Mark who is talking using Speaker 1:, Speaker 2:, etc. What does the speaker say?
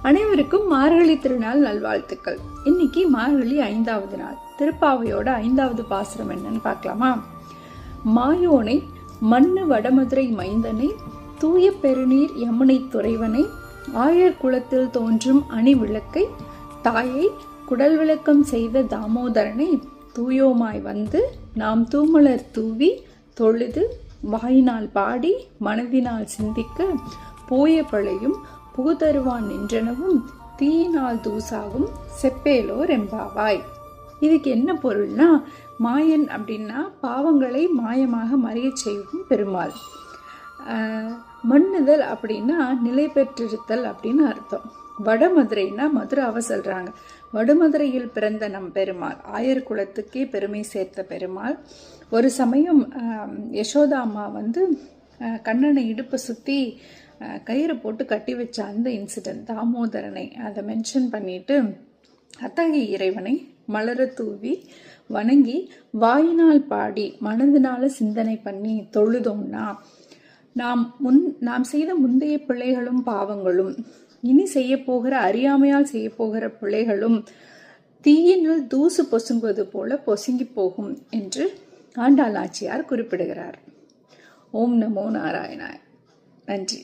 Speaker 1: அனைவருக்கும் மார்கழி திருநாள் நல்வாழ்த்துக்கள். இன்னைக்கு மார்கழி 5வது நாள். திருப்பாவையோட 5வது பாசுரம் என்னன்னு பார்க்கலாமா? மாயோனை மண்ணு வடமதுரை மைந்தனை, தூய பெருநீர் யமுனை துறைவனை, ஆயர் குளத்தில் தோன்றும் அணி விளக்கை, தாயை குடல் விளக்கம் செய்த தாமோதரனை, தூயோமாய் வந்து நாம் தூமலர் தூவி தொழுது வாயினால் பாடி மனதினால் சிந்திக்க, போய பழையும் புகுதருவான் நின்றனவும் தீயினால் தூசாகும் செப்பேலோர் எம்பாவாய். இதுக்கு என்ன பொருள்னா, மாயன் அப்படின்னா பாவங்களை மாயமாக மறைய செய்யும் பெருமாள். மண்ணுதல் அப்படின்னா நிலை பெற்றிருத்தல் அப்படின்னு அர்த்தம். வடமதுரைன்னா மதுராவை சொல்றாங்க. வடமதுரையில் பிறந்த நம் பெருமாள், ஆயர் குலத்துக்கே பெருமை சேர்த்த பெருமாள். ஒரு சமயம் யசோதா அம்மா வந்து கண்ணனை இடுப்பை சுற்றி கயிறு போட்டு கட்டி வச்ச அந்த இன்சிடென்ட், தாமோதரனை அதை மென்ஷன் பண்ணிட்டு, அத்தகைய இறைவனை மலர தூவி வணங்கி வாயினால் பாடி மனதினால சிந்தனை பண்ணி தொழுதோம்னா, நாம் செய்த முந்தைய பிழைகளும் பாவங்களும், இனி செய்ய போகிற அறியாமையால் செய்ய போகிற பிழைகளும் தீயினுள் தூசு பொசுங்குவது போல பொசுங்கி போகும் என்று ஆண்டாள் நாச்சியார் குறிப்பிடுகிறார். ஓம் நமோ நாராயணாய். நன்றி.